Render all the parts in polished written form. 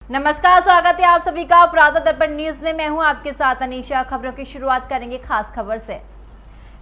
नमस्कार, स्वागत है आप सभी का प्रातः दर्पण न्यूज में। मैं हूं आपके साथ अनीशा। खबरों की शुरुआत करेंगे खास खबर से।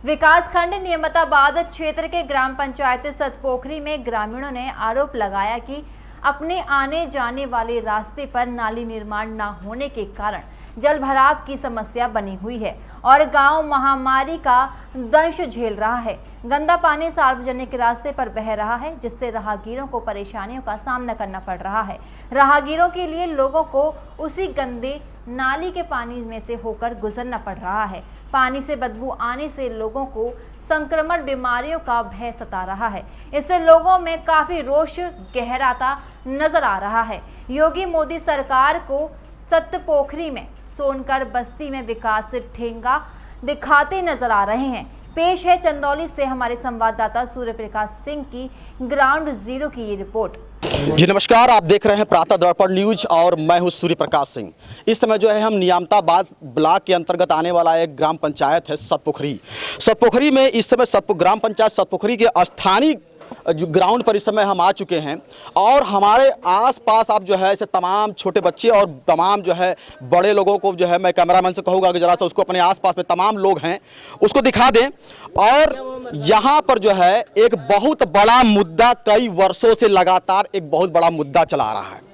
विकासखंड नियमताबाद क्षेत्र के ग्राम पंचायत सतपोखरी में ग्रामीणों ने आरोप लगाया कि अपने आने जाने वाले रास्ते पर नाली निर्माण न होने के कारण जल भराव की समस्या बनी हुई है और गांव महामारी का दंश झेल रहा है। गंदा पानी सार्वजनिक रास्ते पर बह रहा है, जिससे राहगीरों को परेशानियों का सामना करना पड़ रहा है। राहगीरों के लिए लोगों को उसी गंदे नाली के पानी में से होकर गुजरना पड़ रहा है। पानी से बदबू आने से लोगों को संक्रमण बीमारियों का भय सता रहा है। इससे लोगों में काफी रोष गहराता नजर आ रहा है। योगी मोदी सरकार को सतपोखरी में सोनकर बस्ती में विकास ठेंगा दिखाते नजर आ रहे हैं। पेश है चंदौली से हमारे संवाददाता सूर्य प्रकाश सिंह की ग्राउंड जीरो की ये रिपोर्ट। जी नमस्कार, आप देख रहे हैं प्रातः दर्पण न्यूज और मैं हूं सूर्य प्रकाश सिंह। इस समय जो है हम नियामताबाद ब्लॉक के अंतर्गत आने वाला एक ग्राम पंचायत है सतपोखरी में इस समय ग्राम पंचायत सतपोखरी के स्थानीय जो ग्राउंड पर इस समय हम आ चुके हैं और हमारे आसपास आप जो है ऐसे तमाम छोटे बच्चे और तमाम जो है बड़े लोगों को जो है मैं कैमरामैन से कहूँगा कि जरा सा उसको अपने आसपास में तमाम लोग हैं उसको दिखा दें। और यहाँ पर जो है एक बहुत बड़ा मुद्दा, कई वर्षों से लगातार एक बहुत बड़ा मुद्दा चला रहा है।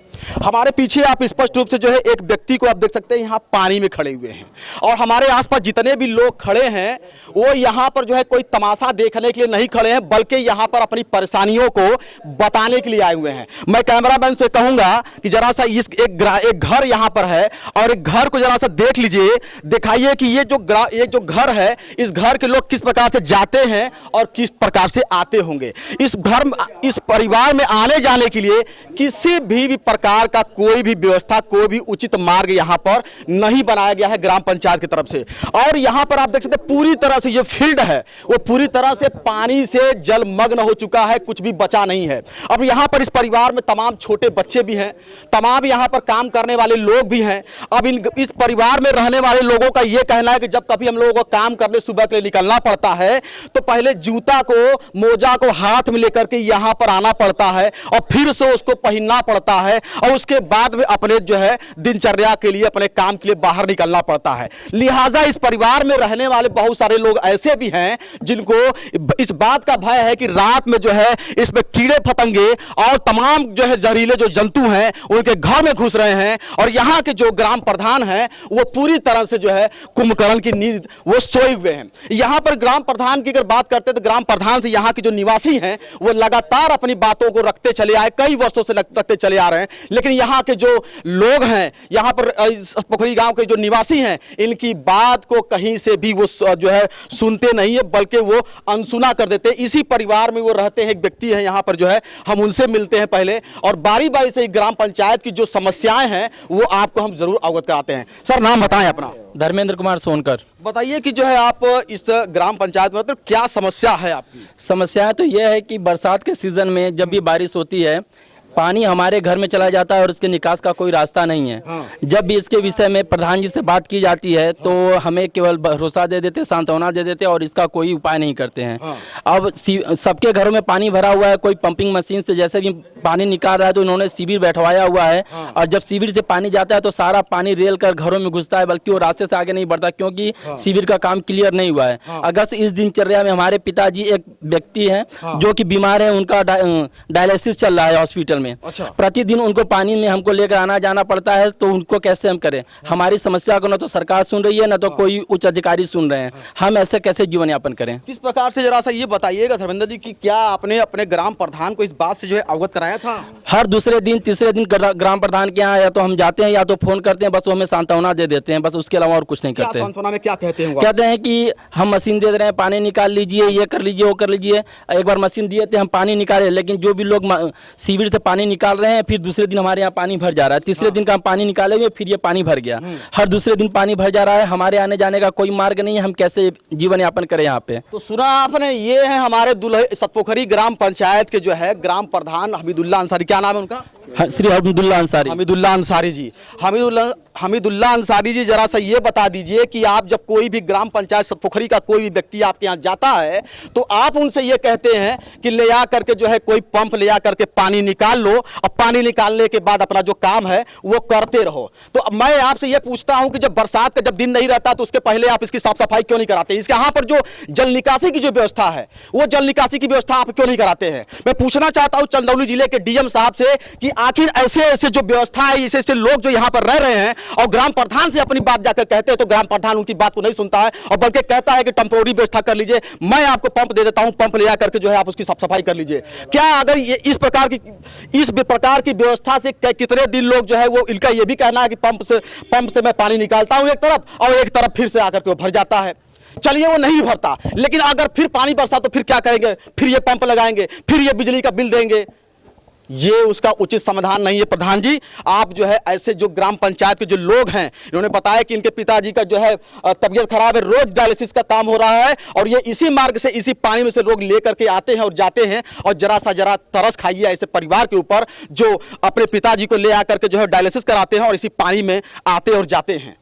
हमारे पीछे आप स्पष्ट रूप से जो है एक व्यक्ति को आप देख सकते हैं यहाँ पानी में खड़े हुए हैं और हमारे आसपास जितने भी लोग खड़े हैं वो यहाँ पर जो है कोई तमाशा देखने के लिए नहीं खड़े हैं, बल्कि यहाँ पर अपनी परेशानियों को बताने के लिए आए हुए हैं। मैं कैमरामैन से कहूँगा कि जरा सा एक घर यहाँ पर है और एक घर को जरा सा देख लीजिए, दिखाइए कि ये जो घर है इस घर के लोग किस प्रकार से जाते हैं और किस प्रकार से आते होंगे। इस परिवार में आने जाने के लिए किसी भी प्रकार का कोई भी व्यवस्था, कोई भी उचित मार्ग यहाँ पर नहीं बनाया गया है ग्राम पंचायत की तरफ से। और यहाँ पर आप देख सकते हैं पूरी तरह से ये फील्ड है वो पूरी तरह से पानी से जलमग्न हो चुका है, कुछ भी बचा नहीं है। अब यहाँ पर इस परिवार में तमाम छोटे बच्चे भी हैं, तमाम यहाँ पर काम करने वाले लोग भी हैं। अब इस परिवार में रहने वाले लोगों का ये कहना है कि जब कभी हम लोगों को काम करने सुबह के लिए निकलना पड़ता है तो पहले जूता को, मोजा को हाथ में लेकर के यहाँ पर आना पड़ता है और फिर से उसको पहनना पड़ता है और उसके बाद में अपने जो है दिनचर्या के लिए, अपने काम के लिए बाहर निकलना पड़ता है। लिहाजा इस परिवार में रहने वाले बहुत सारे लोग ऐसे भी हैं जिनको इस बात का भय है कि रात में जो है इसमें कीड़े फतंगे और तमाम जो है जहरीले जो जंतु हैं उनके घर में घुस रहे हैं। और यहाँ के जो ग्राम प्रधान हैं वो पूरी तरह से जो है कुंभकर्ण की नींद वो सोए हुए हैं। यहाँ पर ग्राम प्रधान की अगर बात करते हैं तो ग्राम प्रधान से यहाँ के जो निवासी हैं वो लगातार अपनी बातों को रखते चले आए, कई वर्षों से रखते चले आ रहे हैं। लेकिन यहाँ के जो लोग हैं, यहाँ पर पोखरी गांव के जो निवासी हैं, इनकी बात को कहीं से भी वो जो है सुनते नहीं है, बल्कि वो अनसुना कर देते हैं। इसी परिवार में वो रहते हैं। एक व्यक्ति है यहाँ पर जो है, हम उनसे मिलते हैं पहले और बारी बारी से ग्राम पंचायत की जो समस्याएं हैं वो आपको हम जरूर अवगत कराते हैं। सर, नाम बताएं अपना। धर्मेंद्र कुमार सोनकर। बताइए कि जो है आप इस ग्राम पंचायत में तो क्या समस्या है आपकी? समस्या तो यह है कि बरसात के सीजन में जब भी बारिश होती है पानी हमारे घर में चला जाता है और इसके निकास का कोई रास्ता नहीं है। जब भी इसके विषय में प्रधान जी से बात की जाती है तो हमें केवल भरोसा दे देते, सांत्वना दे देते और इसका कोई उपाय नहीं करते हैं। अब सबके घरों में पानी भरा हुआ है, कोई पंपिंग मशीन से जैसे भी पानी निकाल रहा है तो इन्होंने शिविर बैठवाया हुआ है और जब शिविर से पानी जाता है तो सारा पानी रेल कर घरों में घुसता है, बल्कि वो रास्ते से आगे नहीं बढ़ता क्योंकि शिविर का काम क्लियर नहीं हुआ है। अगस्त इस दिनचर्या में हमारे पिताजी एक व्यक्ति हैं जो कि बीमार है, उनका डायलिसिस चल रहा है हॉस्पिटल में। अच्छा। प्रतिदिन उनको पानी में हमको लेकर आना जाना पड़ता है, तो उनको कैसे हम करें? हमारी समस्या को न तो सरकार सुन रही है न तो कोई उच्च अधिकारी सुन रहे हैं। हम ऐसे कैसे जीवन यापन करें? किस प्रकार से जरा सा ये बताइएगा धर्मेंद्र जी कि क्या आपने अपने ग्राम प्रधान को इस बात से जो है अवगत कराया था? हर दूसरे दिन तीसरे दिन ग्राम प्रधान के यहाँ या तो हम जाते हैं या तो फोन करते हैं, बस वो हमें सांत्वना दे देते हैं, बस उसके अलावा और कुछ नहीं करते। सांत्वना में क्या कहते हैं? कहते हैं कि हम मशीन दे रहे हैं, पानी निकाल लीजिए, ये कर लीजिए, वो कर लीजिए। एक बार मशीन दिए थे, हम पानी निकाले, लेकिन जो भी लोग शिविर से पानी निकाल रहे हैं फिर दूसरे दिन हमारे यहाँ पानी भर जा रहा है। तीसरे दिन का हम पानी निकाले हुए फिर ये पानी भर गया। हर दूसरे दिन पानी भर जा रहा है। हमारे आने जाने का कोई मार्ग नहीं है, हम कैसे जीवन यापन करें यहाँ पे? तो सुना आपने, ये है हमारे सतपोखरी ग्राम पंचायत के जो है ग्राम प्रधान हमीदुल्लाह अंसारी। क्या नाम है उनका? श्री हमीदुल्लाह अंसारी। हमीदुल्लाह अंसारी जी, हमीदुल्लाह अंसारी जी, जरा सा ये बता दीजिए कि आप जब कोई भी ग्राम पंचायत सतपोखरी का कोई भी व्यक्ति आपके यहाँ जाता है तो आप उनसे ये कहते हैं कि ले आ करके जो है कोई पंप ले आ करके पानी निकाल लो और पानी निकालने के बाद अपना जो काम है वो करते रहो। तो मैं आपसे ये पूछता हूं कि जब बरसात का जब दिन नहीं रहता तो उसके पहले आप इसकी साफ सफाई क्यों नहीं कराते? इसके यहाँ पर जो जल निकासी की जो व्यवस्था है वो जल निकासी की व्यवस्था आप क्यों नहीं कराते हैं? मैं पूछना चाहता हूं चंदौली जिले के डीएम साहब से कि आखिर ऐसे ऐसे जो व्यवस्था है, ऐसे ऐसे लोग जो यहाँ पर रह रहे हैं और ग्राम प्रधान से अपनी बात जाकर कहते हैं तो ग्राम प्रधान उनकी बात को नहीं सुनता है और बल्कि कहता है कि टेम्पोररी व्यवस्था कर लीजिए, मैं आपको पंप दे देता हूं, पंप ले आकर के जो है आप उसकी साफ सफाई कर लीजिए। क्या अगर ये इस प्रकार की व्यवस्था से कितने दिन लोग जो है वो, इनका ये भी कहना है कि पंप से मैं पानी निकालता हूं एक तरफ और एक तरफ फिर से आकर के वो भर जाता है। चलिए वो नहीं भरता, लेकिन अगर फिर पानी बरसा तो फिर क्या करेंगे? फिर ये पंप लगाएंगे, फिर ये बिजली का बिल देंगे। ये उसका उचित समाधान नहीं है। प्रधान जी, आप जो है ऐसे जो ग्राम पंचायत के जो लोग हैं, इन्होंने बताया कि इनके पिताजी का जो है तबीयत खराब है, रोज डायलिसिस का काम हो रहा है और ये इसी मार्ग से, इसी पानी में से लोग लेकर के आते हैं और जाते हैं। और जरा तरस खाइए ऐसे परिवार के ऊपर जो अपने पिताजी को ले आकर के जो है डायलिसिस कराते हैं और इसी पानी में आते और जाते हैं।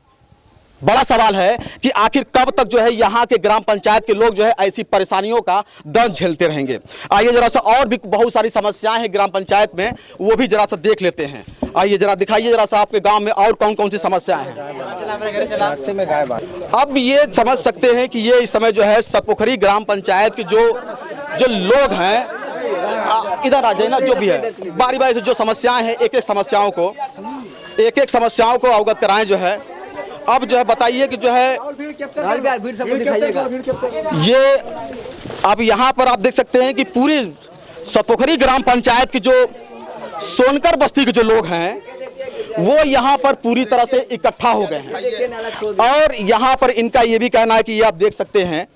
बड़ा सवाल है कि आखिर कब तक जो है यहाँ के ग्राम पंचायत के लोग जो है ऐसी परेशानियों का दर्द झेलते रहेंगे। आइए जरा सा, और भी बहुत सारी समस्याएं हैं ग्राम पंचायत में, वो भी जरा सा देख लेते हैं। आइए जरा दिखाइए जरा सा आपके गांव में और कौन कौन सी समस्याएं हैं। अब ये समझ सकते हैं कि ये इस समय जो है सतपोखरी ग्राम पंचायत के जो लोग हैं, इधर आ जाए ना, जो भी है बारी बारी से जो समस्याएं हैं एक एक समस्याओं को अवगत कराएं जो है। अब जो है बताइए कि जो है ये अब यहाँ पर आप देख सकते हैं कि पूरी सतपोखरी ग्राम पंचायत की जो सोनकर बस्ती के जो लोग हैं वो यहाँ पर पूरी तरह से इकट्ठा हो गए हैं और यहाँ पर इनका ये भी कहना है कि ये आप देख सकते हैं,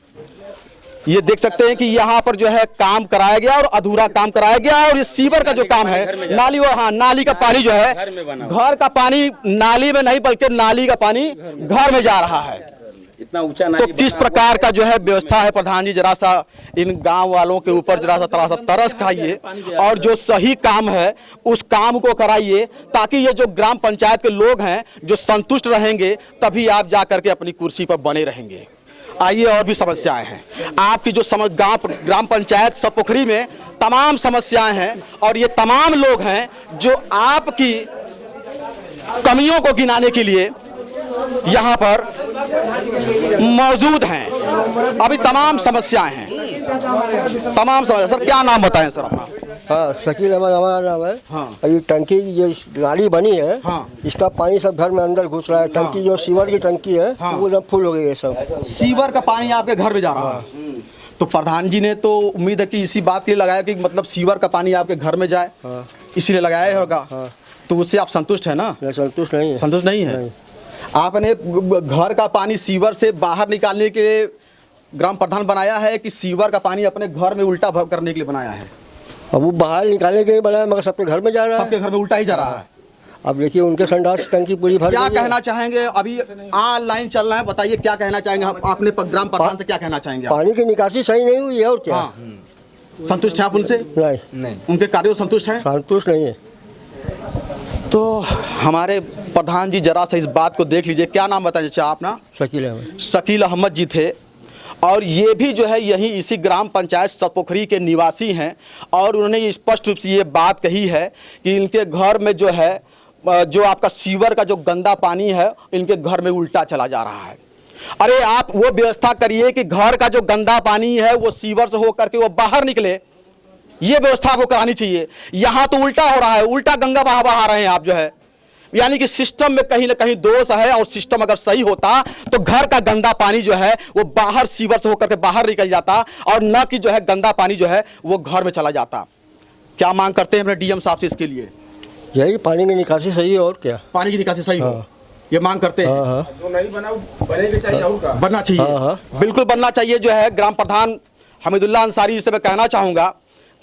ये देख सकते हैं कि यहाँ पर जो है काम कराया गया और अधूरा काम कराया गया और ये सीवर का जो काम है, नाली नाली का पानी जो है घर का पानी नाली में नहीं बल्कि नाली का पानी घर में जा रहा है। इतना ऊंचा तो किस प्रकार का जो है व्यवस्था है प्रधान जी, जरा सा इन गांव वालों के ऊपर जरा सा तरस खाइए और जो सही काम है उस काम को कराइए ताकि ये जो ग्राम पंचायत के लोग हैं जो संतुष्ट रहेंगे तभी आप जा करके अपनी कुर्सी पर बने रहेंगे। आइए और भी समस्याएं हैं आपकी जो ग्राम पंचायत सतपोखरी में तमाम समस्याएं हैं और ये तमाम लोग हैं जो आपकी कमियों को गिनाने के लिए यहाँ पर मौजूद हैं। अभी तमाम समस्याएं हैं, तमाम समस्या। सर क्या नाम बताएं सर अपना? हाँ, शकील अहमद हमारा नाम है। हाँ। ये टंकी की जो नाली बनी है, हाँ। इसका पानी सब घर में अंदर घुस रहा है। टंकी जो सीवर की टंकी है, हाँ। वो सब फुल हो गई है सब। सीवर का पानी आपके घर में जा रहा है। तो प्रधान जी ने तो उम्मीद है कि इसी बात के लिए लगाया कि मतलब सीवर का पानी आपके घर में जाए, इसीलिए लगाया होगा। तो उससे आप संतुष्ट है ना? संतुष्ट नहीं है। संतुष्ट नहीं है। आपने घर का पानी सीवर से बाहर निकालने के लिए ग्राम प्रधान बनाया है कि सीवर का पानी अपने घर में उल्टा करने के लिए बनाया है? अब वो बाहर निकालने के लिए बनाया मगर सबके घर में जा रहा है। सबके घर में उल्टा ही जा रहा है। अब देखिए उनके संडास टंकी पूरी भर क्या गई है। कहना चाहेंगे? अभी ऑनलाइन चल रहा है, बताइए क्या कहना चाहेंगे? आपने ग्राम प्रधान से क्या कहना चाहेंगे? पानी की निकासी सही नहीं हुई है और क्या? संतुष्ट है आप उनसे? नहीं, उनके कार्यों से संतुष्ट है? संतुष्ट नहीं है। तो हमारे प्रधान जी जरा सा इस बात को देख लीजिए। क्या नाम बताइए चाचा अपना? शकील अहमद। शकील अहमद जी थे और ये भी जो है यही इसी ग्राम पंचायत सतपोखरी के निवासी हैं और उन्होंने ये स्पष्ट रूप से ये बात कही है कि इनके घर में जो है जो आपका सीवर का जो गंदा पानी है इनके घर में उल्टा चला जा रहा है। अरे आप वो व्यवस्था करिए कि घर का जो गंदा पानी है वो सीवर से होकर के वो बाहर निकले, ये व्यवस्था आपको करानी चाहिए। यहाँ तो उल्टा हो रहा है, उल्टा गंगा बहा रहे हैं आप जो है, यानी कि सिस्टम में कहीं ना कहीं दोष है और सिस्टम अगर सही होता तो घर का गंदा पानी जो है वो बाहर सीवर से होकर के बाहर निकल जाता और न कि जो है गंदा पानी जो है वो घर में चला जाता। क्या मांग करते हैं अपने डीएम साहब से इसके लिए? यही पानी की निकासी सही है और क्या? पानी की निकासी सही हो, ये मांग करते हैं। जो नहीं बना बनेगा चाहिए और का बनना चाहिए। बिल्कुल बनना चाहिए। जो है ग्राम प्रधान हमीदुल्लाह अंसारी से मैं कहना चाहूँगा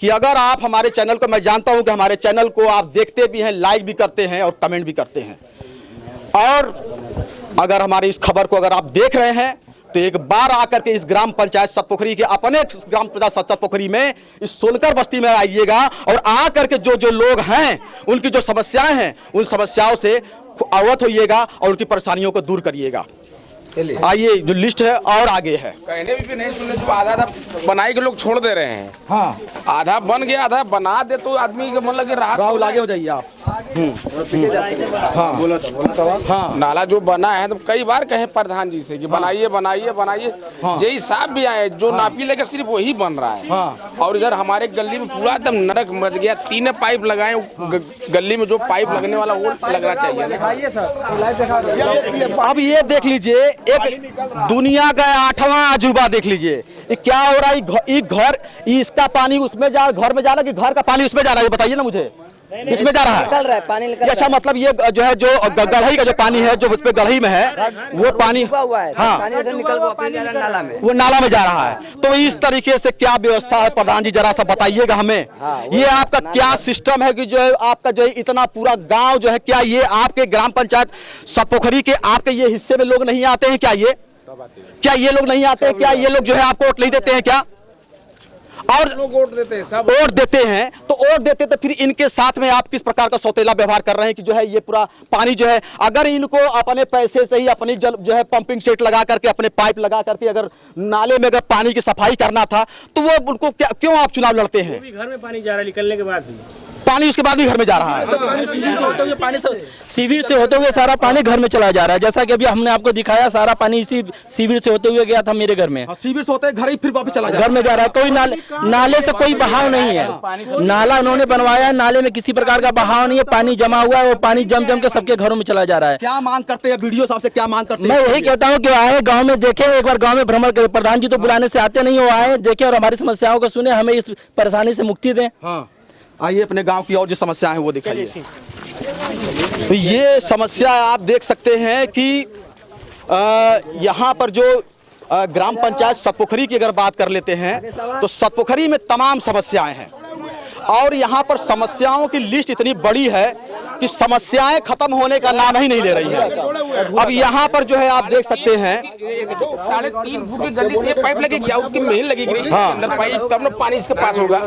कि अगर आप हमारे चैनल को, मैं जानता हूं कि हमारे चैनल को आप देखते भी हैं, लाइक भी करते हैं और कमेंट भी करते हैं, और अगर हमारी इस खबर को अगर आप देख रहे हैं तो एक बार आकर के इस ग्राम पंचायत सतपोखरी के अपने ग्राम पंचायत सतपोखरी में इस सोलकर बस्ती में आइएगा और आकर के जो जो लोग हैं उनकी जो समस्याएं हैं उन समस्याओं से अवगत होइएगा और उनकी परेशानियों को दूर करिएगा। आइए जो लिस्ट है और आगे है। कहने भी नहीं सुने तो आधा आधा बनाई के लोग छोड़ दे रहे हैं। हाँ, आधा बन गया, आधा बना दे तो आदमी के मन लगे राहत। राहुल आगे हो जाइए आप। हाँ बोला था। हाँ नाला जो बना है तो कई बार कहे प्रधान जी से कि बनाइए बनाइए बनाइए। जय साहब भी आए जो नापी लेकर सिर्फ वही बन रहा है। और इधर हमारे गली में पूरा एकदम नरक मच गया। 3 पाइप लगाए गली में, जो पाइप लगने वाला वो लगना चाहिए। अब ये देख लीजिए, एक दुनिया का 8वां अजूबा देख लीजिए, ये क्या हो रहा है। घर इसका पानी उसमें जा, घर में जा रहा है कि घर का पानी उसमें जा रहा है, ये बताइए ना मुझे। इसमें जा रहा है, निकल रहा है पानी निकल। अच्छा, मतलब ये जो है जो गढ़ई का जो पानी है जो उस पे गढ़ई में है वो पानी हुआ है। हाँ, पानी से निकल नाला में, वो नाला में जा रहा है। तो इस तरीके से क्या व्यवस्था है प्रधान जी, जरा सा बताइएगा हमें। ये आपका क्या सिस्टम है कि जो है आपका जो है इतना पूरा गांव जो है, क्या ये आपके ग्राम पंचायत सतपोखरी के आपके ये हिस्से में लोग नहीं आते हैं? क्या ये लोग नहीं आते हैं? क्या ये लोग जो है आपको वोट नहीं देते हैं क्या? और लोग वोट देते हैं, सब वोट देते हैं। तो वोट देते तो फिर इनके साथ में आप किस प्रकार का सौतेला व्यवहार कर रहे हैं कि जो है ये पूरा पानी जो है, अगर इनको अपने पैसे से ही अपनी जल जो है पंपिंग सेट लगा करके, अपने पाइप लगा करके अगर नाले में अगर पानी की सफाई करना था तो वो उनको क्यों आप चुनाव लड़ते हैं? घर में पानी जा रहा है निकलने के बाद पानी उसके बाद भी घर में जा रहा है। शिविर से होते हुए सारा पानी घर में चला जा रहा है। जैसा कि अभी हमने आपको दिखाया, सारा पानी इसी शिविर से होते हुए गया था मेरे घर में। शिविर से होते घर ही फिर वापस चला घर में जा रहा है। कोई नाले से कोई बहाव नहीं है। नाला उन्होंने बनवाया, नाले में किसी प्रकार का बहाव नहीं है। पानी जमा हुआ है, वो पानी जम जम के सबके घरों में चला जा रहा है। क्या मांग करते हैं वीडियो साहब से, क्या मांग करते हैं? मैं यही कहता हूँ कि आए गांव में देखें, एक बार गांव में भ्रमण करें। प्रधान जी तो बुलाने से आते नहीं हो, आए देखें और हमारी समस्याओं को सुने, हमें इस परेशानी से मुक्ति दें। हाँ, आइए अपने गांव की और जो समस्याएं हैं वो दिखाइए। तो ये समस्या आप देख सकते हैं कि यहाँ पर जो ग्राम पंचायत सतपोखरी की अगर बात कर लेते हैं तो सतपोखरी में तमाम समस्याएं हैं और यहाँ पर समस्याओं की लिस्ट इतनी बड़ी है कि समस्याएं खत्म होने का नाम ही नहीं ले रही है। अब यहाँ पर जो है आप देख सकते हैं 3.5 फुट की गली में पाइप लगेगी, उसकी मेहन लगेगी अंदर पाइप, तब ना पानी इसके पास होगा।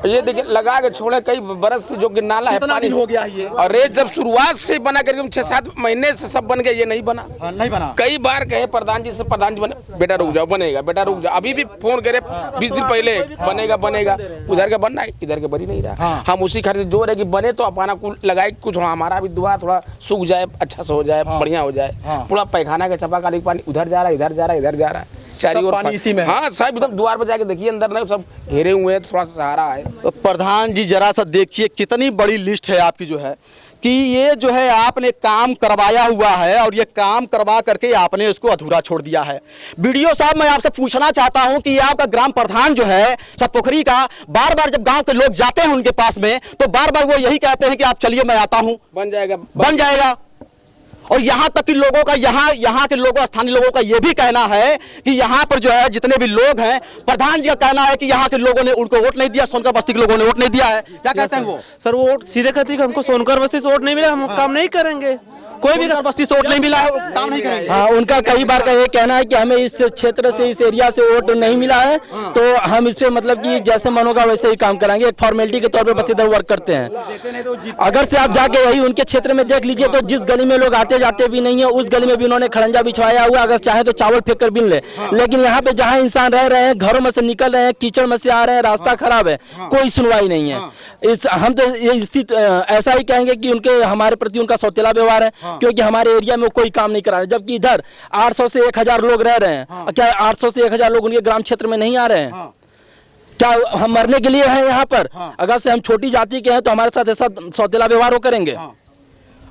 ये देखिए लगा के छोड़े कई बरस से जो कि नाला है, पानी हो गया ये। अरे जब शुरुआत से बना करके 6-7 महीने से सब बन गया, ये नहीं बना। नहीं बना। कई बार कहे प्रधान जी से, प्रधान जी बने बेटा रुक जाओ, बनेगा बेटा रुक जाओ। अभी भी फोन करे 20 दिन पहले, बनेगा बनेगा, उधर का बनना है, इधर के बनी नहीं रहा। हम उसी खातिर जोर है कि बने तो अपना लगाए, कुछ हमारा भी दुआ थोड़ा सूख जाए, अच्छा से हो जाए, बढ़िया हो जाए। पूरा पैखाना का चापाकल पानी उधर जा रहा है, इधर जा रहा है, इधर जा रहा है, चारों ओर पानी इसी में। हाँ सब एकदम द्वार पर जाके देखिए, अंदर नहीं सब घेरे हुए हैं, थोड़ा सा सहारा है। तो प्रधान जी जरा सा देखिए कितनी बड़ी लिस्ट है आपकी जो है कि ये जो है आपने काम करवाया हुआ है और ये काम करवा करके आपने उसको अधूरा छोड़ दिया है। वीडियो साहब मैं आपसे पूछना चाहता हूं कि आपका ग्राम प्रधान जो है सतपोखरी का, बार बार जब गांव के लोग जाते हैं उनके पास में तो बार बार वो यही कहते हैं कि आप चलिए मैं आता हूं, बन जाएगा बन जाएगा। और यहाँ तक कि लोगों का यहाँ के लोगों, स्थानीय लोगों का ये भी कहना है कि यहाँ पर जो है जितने भी लोग हैं, प्रधान जी का कहना है कि यहाँ के लोगों ने उनको वोट नहीं दिया, सोनकर बस्ती के लोगों ने वोट नहीं दिया है। क्या कहते हैं वो? सर वो वोट सीधे कहते हैं कि हमको सोनकर बस्ती से वोट नहीं मिला, हम काम नहीं करेंगे। कोई भी बस्ती से वोट नहीं मिला है, काम नहीं करेंगे। हाँ, उनका कई बार का ये कहना है कि हमें इस क्षेत्र से, इस एरिया से वोट नहीं मिला है, तो हम इस पे मतलब कि जैसे मन होगा वैसे ही काम कराएंगे, एक फॉर्मेलिटी के तौर पे बस इधर वर्क करते हैं। अगर से आप जाके यही उनके क्षेत्र में देख लीजिए तो जिस गली में लोग आते जाते भी नहीं है, उस गली में भी उन्होंने खड़ंजा बिछवाया हुआ, अगर चाहे तो चावल फेंक कर बिन ले। लेकिन यहाँ पे जहाँ इंसान रह रहे हैं, घरों में से निकल रहे हैं, कीचड़ में से आ रहे हैं, रास्ता खराब है, कोई सुनवाई नहीं है। हम तो ये स्थिति ऐसा ही कहेंगे कि उनके हमारे प्रति उनका सौतेला व्यवहार है, क्योंकि हमारे एरिया में कोई काम नहीं करा रहे, जबकि इधर 800 से 1000 लोग रह रहे हैं। क्या 800 से 1000 लोग उनके ग्राम क्षेत्र में नहीं आ रहे हैं? क्या हम मरने के लिए हैं यहाँ पर? अगर से हम छोटी जाति के हैं तो हमारे साथ ऐसा सौतेला व्यवहार वो करेंगे।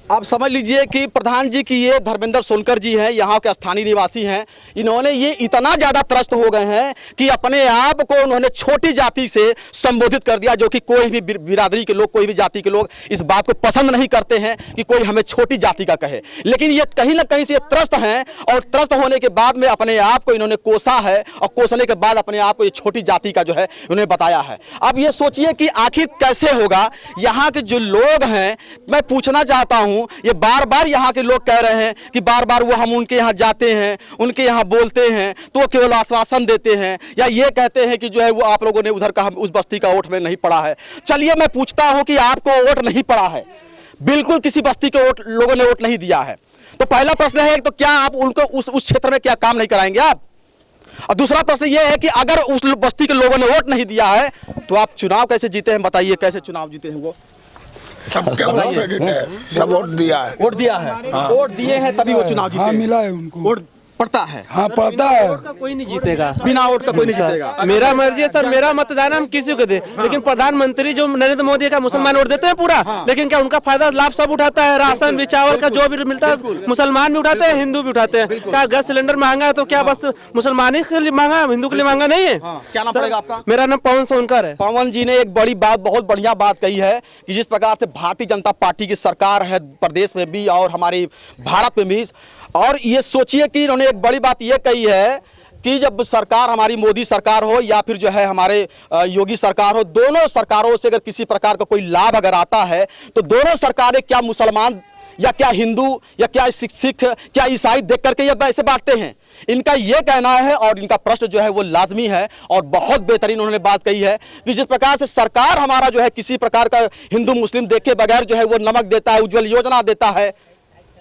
आप समझ लीजिए कि प्रधान जी की ये धर्मेंद्र सोनकर जी हैं, यहाँ के स्थानीय निवासी हैं, इन्होंने ये इतना ज़्यादा त्रस्त हो गए हैं कि अपने आप को उन्होंने छोटी जाति से संबोधित कर दिया, जो कि कोई भी बिरादरी के लोग, कोई भी जाति के लोग इस बात को पसंद नहीं करते हैं कि कोई हमें छोटी जाति का कहे। लेकिन ये कहीं ना कहीं से त्रस्त हैं और त्रस्त होने के बाद में अपने आप को इन्होंने कोसा है और कोसने के बाद अपने आप को ये छोटी जाति का जो है उन्हें बताया है। अब ये सोचिए कि आखिर कैसे होगा। यहाँ के जो लोग हैं, मैं पूछना चाहता हूँ हूँ, ये बार बार यहाँ के लोग कह रहे हैं कि बार बार वो हम उनके यहाँ जाते हैं, उनके यहाँ बोलते हैं तो वो केवल आश्वासन देते हैं या ये कहते हैं कि जो है वो आप लोगों ने उधर का उस बस्ती का वोट में नहीं पड़ा है। चलिए मैं पूछता हूँ कि आपको वोट नहीं पड़ा है, बिल्कुल किसी बस्ती के वोट लोगों ने वोट नहीं दिया है, तो पहला प्रश्न है तो क्या आप उनको उस क्षेत्र में क्या काम नहीं कराएंगे आप? और दूसरा प्रश्न ये है कि अगर उस बस्ती के लोगों ने वोट नहीं दिया है तो आप चुनाव कैसे जीते हैं? बताइए कैसे चुनाव जीते हैं वो? सबके वोट से जीते हैं, सब वोट दिया है। वोट दिया है, वोट दिए हैं तभी वो चुनाव जीते हैं। मिला है उनको, वोट पड़ता है। हाँ पड़ता है। कोई नहीं जीतेगा, बिना वोट का कोई नहीं जीतेगा। मेरा मर्जी है सर, मेरा मतदान हम किसी को दे, लेकिन प्रधानमंत्री जो नरेंद्र मोदी का मुसलमान वोट देते हैं पूरा, लेकिन क्या उनका फायदा लाभ सब उठाता है? राशन भी, चावल का जो भी मिलता है मुसलमान भी उठाते हैं, हिंदू भी उठाते हैं। क्या गैस सिलेंडर महंगा है तो क्या बस मुसलमान के लिए महंगा है, हिंदू के लिए महंगा नहीं है? क्या नाम पड़ेगा आपका? मेरा नाम पवन सोनकर है। पवन जी ने एक बड़ी बात, बहुत बढ़िया बात कही है कि जिस प्रकार से भारतीय जनता पार्टी की सरकार है प्रदेश में भी और हमारे भारत में भी, और ये सोचिए कि इन्होंने एक बड़ी बात ये कही है कि जब सरकार हमारी मोदी सरकार हो या फिर जो है हमारे योगी सरकार हो, दोनों सरकारों से अगर किसी प्रकार का कोई लाभ अगर आता है तो दोनों सरकारें क्या मुसलमान या क्या हिंदू या क्या सिख क्या ईसाई देख करके ये पैसे बांटते हैं? इनका ये कहना है और इनका प्रश्न जो है वो लाजमी है और बहुत बेहतरीन उन्होंने बात कही है कि जिस प्रकार से सरकार हमारा जो है किसी प्रकार का हिंदू मुस्लिम देखे बगैर जो है वो नमक देता है, उज्ज्वल योजना देता है,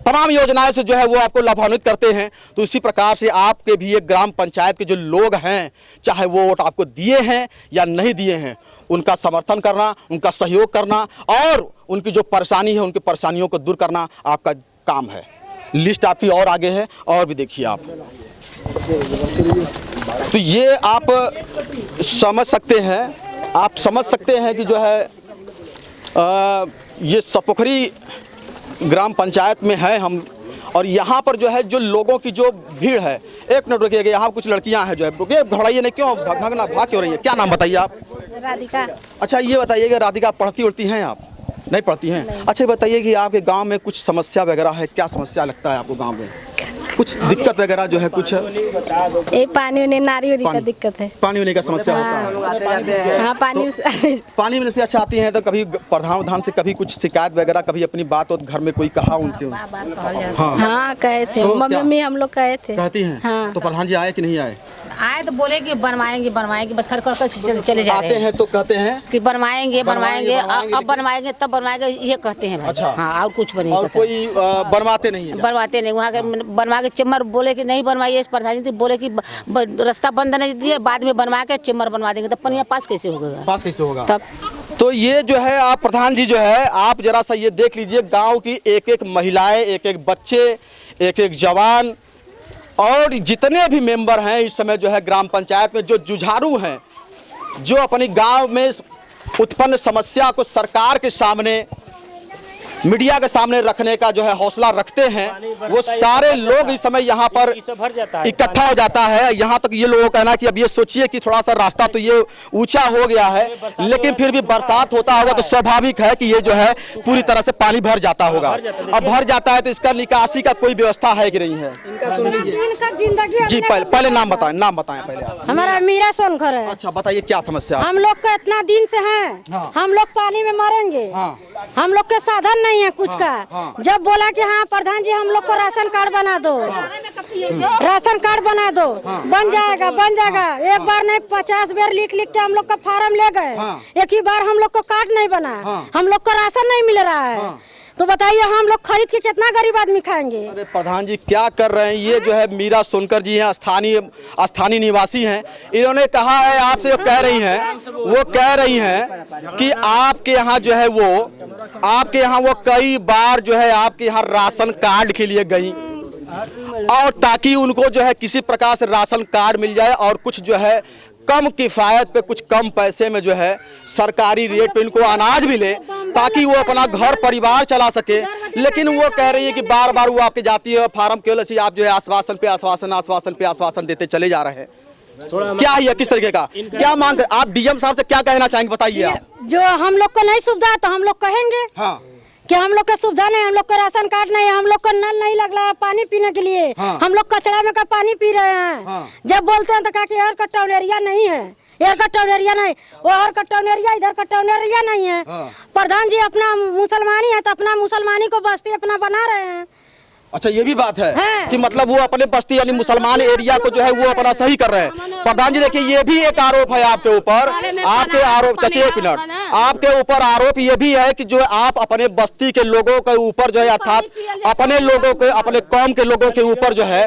तमाम योजनाएं से जो है वो आपको लाभान्वित करते हैं, तो इसी प्रकार से आपके भी एक ग्राम पंचायत के जो लोग हैं, चाहे वो वोट आपको दिए हैं या नहीं दिए हैं, उनका समर्थन करना, उनका सहयोग करना और उनकी जो परेशानी है उनकी परेशानियों को दूर करना आपका काम है। लिस्ट आपकी और आगे है और भी देखिए आप, तो ये आप समझ सकते हैं कि जो है ये सतपोखरी ग्राम पंचायत में है हम, और यहाँ पर जो है जो लोगों की जो भीड़ है, एक मिनट रुकिएगा, यहाँ कुछ लड़कियाँ हैं जो है, रुकिए, घबराइए नहीं, क्यों भाग क्यों रही है? क्या नाम बताइए आप? राधिका। अच्छा ये बताइएगा, राधिका पढ़ती उड़ती हैं आप? नहीं पढ़ती हैं? अच्छा बताइए कि आपके गांव में कुछ समस्या वगैरह है, क्या समस्या लगता है आपको? गांव में कुछ दिक्कत वगैरह जो है कुछ? ये पानी वानी नारी वारी का दिक्कत है, पानी वानी का समस्या होता है। हाँ पानी में से अच्छा आती हैं तो कभी प्रधान से कभी कुछ शिकायत वगैरह, कभी अपनी बात हो घर में कोई कहा उनसे? हाँ कहे थे, मम्मी हम लोग कहे थे। कहती हैं? हाँ। तो प्रधान जी आए कि नहीं आए? आए तो बोले कि बनवाएंगे बस कर चले जा रहे आते हैं तो कहते हैं कि बनवाएंगे अब बनवाएंगे तब बनवाएंगे, ये कहते हैं। अच्छा हाँ, और कुछ बनेगा और कोई बनवाते नहीं है? बनवाते नहीं, वहाँ के बनवा के चेम्बर बोले कि नहीं बनवाइए, प्रधान जी बोले कि रास्ता बंद नहीं दिए, बाद में बनवा के चेम्बर बनवा देंगे, तब पनिया पास कैसे होगा? तब तो ये जो है आप प्रधान जी जो है आप जरा सा ये देख लीजिए, गांव की एक एक महिलाएं, एक एक बच्चे, एक एक जवान और जितने भी मेंबर हैं इस समय जो है ग्राम पंचायत में जो जुझारू हैं, जो अपनी गांव में उत्पन्न समस्या को सरकार के सामने, मीडिया के सामने रखने का जो है हौसला रखते हैं, वो सारे लोग इस समय यहाँ पर इकट्ठा हो जाता है। यहाँ तक ये लोगों का कहना कि अब ये सोचिए कि थोड़ा सा रास्ता तो ये ऊंचा हो गया है, लेकिन फिर भी बरसात होता होगा तो स्वाभाविक है कि ये जो है पूरी तरह से पानी भर जाता होगा। अब भर जाता है तो इसका निकासी का कोई व्यवस्था है कि नहीं है? जी पहले नाम बताएं पहले आप। हमारा मीरा सोनकर है। अच्छा बताइए क्या समस्या? हम लोग का इतना दिन से है, हम लोग पानी में मरेंगे, हम लोग के साधन नहीं है कुछ का। जब बोला कि हाँ प्रधान जी हम लोग को राशन कार्ड बना दो, राशन कार्ड बना दो, बन जाएगा। एक बार नहीं 50 बार लिख के हम लोग का फार्म ले गए, एक ही बार हम लोग को कार्ड नहीं बना, हम लोग को राशन नहीं मिल रहा है। तो बताइए हम लोग खरीद के कितना गरीब आदमी खाएंगे? अरे प्रधान जी क्या कर रहे हैं? ये जो है मीरा सोनकर जी हैं, स्थानीय निवासी हैं, इन्होंने कहा है आपसे, वो कह रही हैं कि आपके यहाँ जो है वो कई बार जो है आपके यहाँ राशन कार्ड के लिए गई और ताकि उनको जो है किसी प्रकार से राशन कार्ड मिल जाए और कुछ जो है कम किफायत पे, कुछ कम पैसे में जो है सरकारी रेट पे इनको अनाज मिले ताकि वो अपना घर परिवार चला सके। लेकिन वो कह रही है कि बार बार वो आपके जाती है फार्म केवल ऐसी आप जो है आश्वासन पे आश्वासन देते चले जा रहे हैं। क्या है किस तरीके का क्या मांग? आप डीएम साहब से क्या कहना चाहेंगे बताइए आप? जो हम लोग को नहीं सुविधा तो हम लोग कहेंगे कि हम लोग का सुविधा नहीं, हम लोग का राशन कार्ड नहीं है, हम लोग का नल नहीं लग रहा है पानी पीने के लिए, हम लोग कचरा में का पानी पी रहे हैं। जब बोलते हैं तो कहा कि यार का टॉयलेरिया नहीं है, एक का टाउन एरिया नहीं, वो और का टाउन एरिया, इधर का टाउन एरिया नहीं है। प्रधान जी अपना मुसलमानी है तो अपना मुसलमानी को बस्ती अपना बना रहे हैं। अच्छा, ये भी बात है कि मतलब वो अपने बस्ती यानी मुसलमान एरिया को जो है वो अपना सही कर रहे हैं। प्रधान जी देखिए, ये भी एक आरोप है आपके ऊपर, आपके आरोप, चाची एक मिनट, आपके ऊपर आरोप ये भी है कि जो आप अपने बस्ती के लोगों के ऊपर जो है अर्थात अपने लोगों के, अपने कौम के लोगों के ऊपर जो है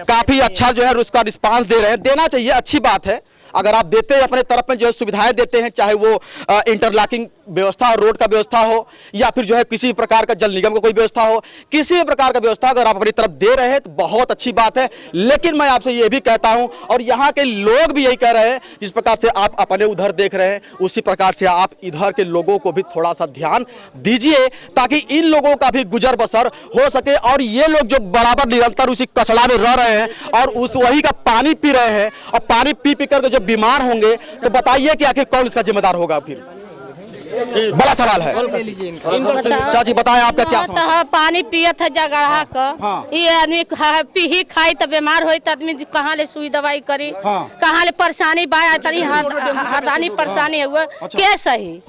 काफी अच्छा जो है उसका रिस्पांस दे रहे हैं। देना चाहिए, अच्छी बात है। अगर आप देते हैं अपने तरफ में जो है सुविधाएं देते हैं, चाहे वो इंटरलॉकिंग व्यवस्था हो, रोड का व्यवस्था हो, या फिर जो है किसी प्रकार का जल निगम का कोई व्यवस्था हो, किसी भी प्रकार का व्यवस्था अगर आप अपनी तरफ दे रहे हैं तो बहुत अच्छी बात है। लेकिन मैं आपसे ये भी कहता हूं और यहाँ के लोग भी यही कह रहे हैं, जिस प्रकार से आप अपने उधर देख रहे हैं उसी प्रकार से आप इधर के लोगों को भी थोड़ा सा ध्यान दीजिए, ताकि इन लोगों का भी गुजर बसर हो सके। और ये लोग जो बराबर निरंतर उसी कचरा में रह रहे हैं और उस वही का पानी पी रहे हैं, और पानी पी पी करके जब बीमार होंगे तो बताइए कि आखिर कौन इसका जिम्मेदार होगा? फिर बड़ा सवाल है। चाची बताएं आपका क्या समझ? पानी पियत है जगह का, ये आदमी पी खाई तो बीमार होई तो आदमी कहाँ ले सुई दवाई करी, कहाँ ले परेशानी बाया तनी हरदानी परेशानी हुआ के सही।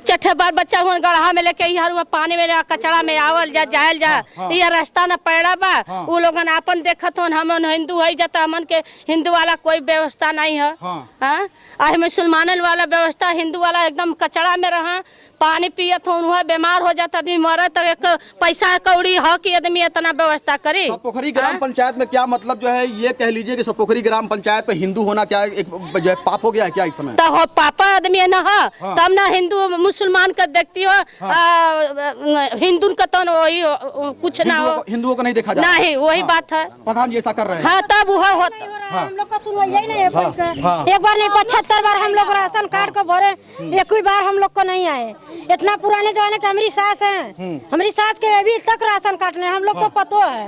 चट्ठे बार बच्चा हुआ गढ़ा में लेके यहाँ पानी में कचरा में आवल जा जायल जा, ये रास्ता न पैड़ा बा। वो लोग अपन देखत हो, हम हिंदू है जाता, हमन के हिंदू वाला कोई व्यवस्था नहीं है। मुसलमान वाला व्यवस्था, हिंदू वाला एकदम कचरा में रहा, पानी पियत हो, बीमार हो जाता आदमी मरत, तो एक पैसा कौड़ी हो कि आदमी इतना व्यवस्था करे। सतपोखरी ग्राम पंचायत में क्या मतलब जो है ये कह लीजिए कि सतपोखरी ग्राम पंचायत पे हिंदू होना क्या एक जो है पाप हो गया है क्या इस समय? तो हो पापा आदमी न हो तब ना हिंदू मुसलमान का देखती हो, हिंदू का तो वही कुछ ना हो, हिंदुओं को नहीं देखा जाता। नहीं वही बात है। प्रधान जी ऐसा कर रहे हैं। हाँ तब वो हम लोग का सुनवाई यही नहीं है। एक बार नहीं 75 बार हम लोग राशन कार्ड को भरे, एक ही बार हम लोग को नहीं आए। इतना पुराने जमाने की हमारी सास है, हमारी सास के अभी तक राशन कार्ड नहीं, हम लोग को पतो है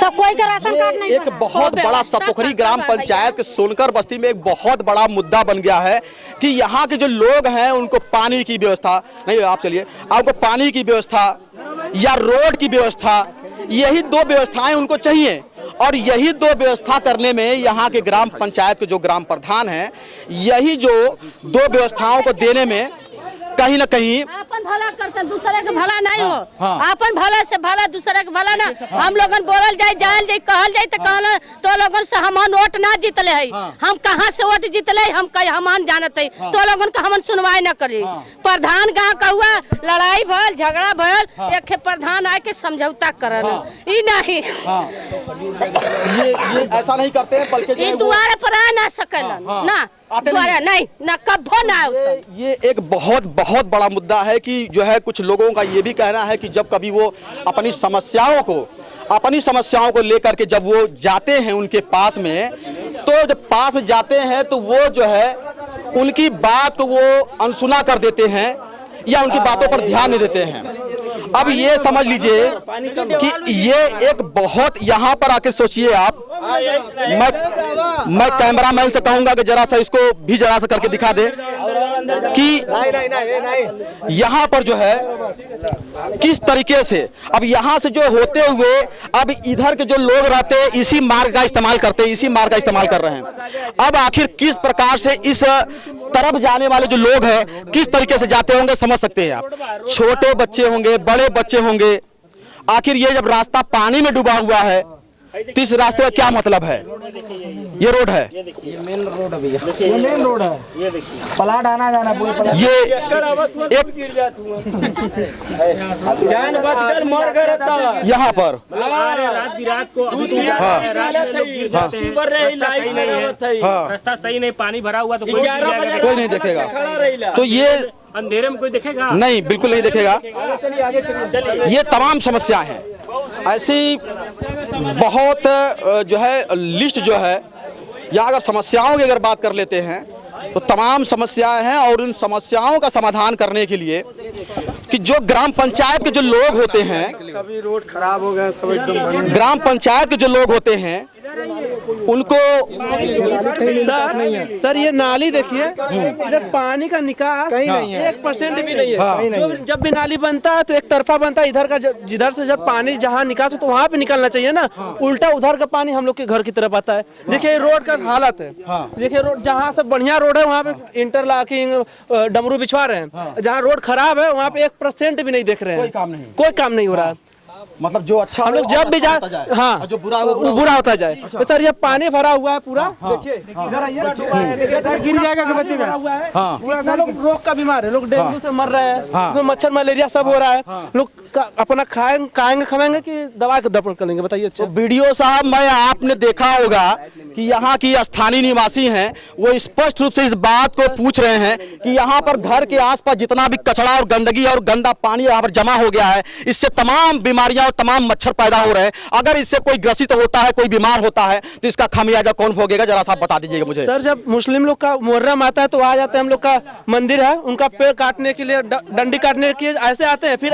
सब कोई का राशन कार्ड नहीं। एक बहुत बड़ा सतपोखरी ग्राम पंचायत के सोनकर बस्ती में एक बहुत बड़ा मुद्दा बन गया है कि यहाँ के जो लोग हैं उनको पानी की व्यवस्था नहीं, आप चलिए, आपको पानी की व्यवस्था या रोड की व्यवस्था, यही दो व्यवस्थाएं उनको चाहिए। और यही दो व्यवस्था करने में यहाँ के ग्राम पंचायत के जो ग्राम प्रधान हैं, यही जो दो व्यवस्थाओं को देने में कहीं ना कहीं अपन भला करते, दूसरे के भला नहीं हो। अपन भला से भला, दूसरे के भला ना। हम लोगन बोलल जाए, जायल जाए, कहल जाए तो कहल तो लोगन से हम वोट ना जीतले है। हम कहाँ से वोट जीतले हम कहीं हम जानते है, तो लोगन का हम सुनवाई न करी। प्रधान गाँव का हुआ लड़ाई भल, झगड़ा भल, एक प्रधान आके समझौता करल, ई नहीं ये ऐसा नहीं करते हैं, बल्कि द्वारा पर आ ना सकल ना, द्वारा नहीं ना कभो ना। ये एक बहुत बड़ा मुद्दा है कि जो है कुछ लोगों का ये भी कहना है कि जब कभी वो अपनी समस्याओं को लेकर के जब वो जाते हैं उनके पास में, तो जब पास में जाते हैं तो वो जो है उनकी बात को वो अनसुना कर देते हैं या उनकी बातों पर ध्यान नहीं देते हैं। अब ये समझ लीजिए कि ये एक बहुत, यहाँ पर आके सोचिए आप, मैं कैमरामैन से कहूंगा कि जरा सा इसको भी जरा सा करके दिखा दे कि यहाँ पर जो है किस तरीके से, अब यहाँ से जो होते हुए अब इधर के जो लोग रहते हैं इसी मार्ग का इस्तेमाल करते हैं, इसी मार्ग का इस्तेमाल कर रहे हैं। अब आखिर किस प्रकार से इस तरफ जाने वाले जो लोग हैं किस तरीके से जाते होंगे समझ सकते हैं आप। छोटे बच्चे होंगे, बड़े बच्चे होंगे, आखिर ये जब रास्ता पानी में डूबा हुआ है तो इस रास्ते का क्या मतलब है? ये रोड है, ये मेन रोड है भैया, ये मेन रोड है, ये देखिए प्लाट आना जाना पूरे प्लाट, ये एक गिर जात हुआ जान बचकर मर गए रहता यहाँ पर रात को रास्ता सही नहीं, पानी भरा हुआ तो कोई नहीं देखेगा, तो ये अंधेरे में कोई देखेगा नहीं, बिल्कुल नहीं देखेगा। ये तमाम समस्या है, ऐसी बहुत जो है लिस्ट जो है, या अगर समस्याओं की अगर बात कर लेते हैं तो तमाम समस्याएं हैं। और उन समस्याओं का समाधान करने के लिए कि जो ग्राम पंचायत के जो लोग होते हैं, सभी रोड खराब हो गए, सब एकदम ग्राम पंचायत के जो लोग होते हैं उनको सर ये नाली देखिए, इधर पानी का निकास कहीं नहीं है, 1% भी नहीं है। जो जब भी नाली बनता है तो एक तरफा बनता है, इधर का जिधर से जब पानी जहाँ निकास हो तो वहाँ पे निकलना चाहिए ना, उल्टा उधर का पानी हम लोग के घर की तरफ आता है। देखिए रोड का हालत है, देखिए रोड जहाँ से बढ़िया रोड है वहाँ पे इंटरलॉकिंग डमरू बिछवा रहे हैं, जहाँ रोड खराब है वहाँ पे 1% भी नहीं देख रहे हैं, कोई काम नहीं हो रहा है। मतलब जो अच्छा हम लोग जब भी जाए, हाँ, जो बुरा होता जाए। तो सर ये पानी भरा हुआ है पूरा, देखिए इधर आइए, गिर जाएगा कि बचेगा। लोग रोग का बीमार है, लोग डेंगू से मर रहे हैं, उसमें मच्छर मलेरिया सब हो रहा है। लोग अपना खाएंगे खवाएंगे कि दवा के दफन करेंगे, बताइए। अच्छा वीडियो साहब, मैं आपने देखा होगा कि यहाँ की स्थानीय निवासी हैं, वो स्पष्ट रूप से इस बात को पूछ रहे हैं कि यहाँ पर घर के आसपास जितना भी कचरा और गंदगी और गंदा पानी यहाँ पर जमा हो गया है, इससे तमाम बीमारियां और तमाम मच्छर पैदा हो रहे हैं। अगर इससे कोई ग्रसित होता है, कोई बीमार होता है, तो इसका खामियाजा कौन भोगेगा, जरा सा बता दीजिएगा मुझे। सर जब मुस्लिम लोग का मुहर्रम आता है तो आ जाते हैं, हम लोग का मंदिर है, उनका पेड़ काटने के लिए, डंडी काटने के लिए ऐसे आते हैं, फिर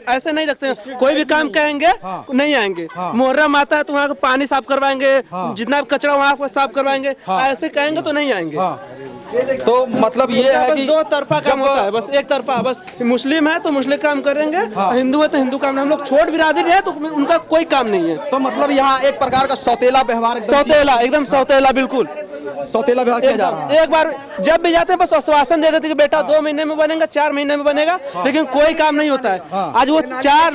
ऐसे नहीं रखते हैं। कोई भी काम कहेंगे नहीं आएंगे। मुहर्रम आता है तो वहाँ का पानी साफ करवाएंगे, जितना भी कचरा वहाँ पर साफ करवाएंगे, ऐसे कहेंगे तो नहीं आएंगे। तो मतलब ये है कि दो तरफा काम होता है, बस एक तरफा। बस मुस्लिम है तो मुस्लिम काम करेंगे, हिंदू है तो हिंदू काम। हम लोग छोड़ बिरादरी है तो उनका कोई काम नहीं है। तो मतलब यहाँ एक प्रकार का सौतेला व्यवहार, सौतेला, एकदम सौतेला, बिल्कुल सौतेला व्यवहार किया जा रहा है। एक बार जब भी जाते हैं बस आश्वासन दे देते कि बेटा 2 महीने में बनेगा, 4 महीने में बनेगा, लेकिन कोई काम नहीं होता है। आज वो 4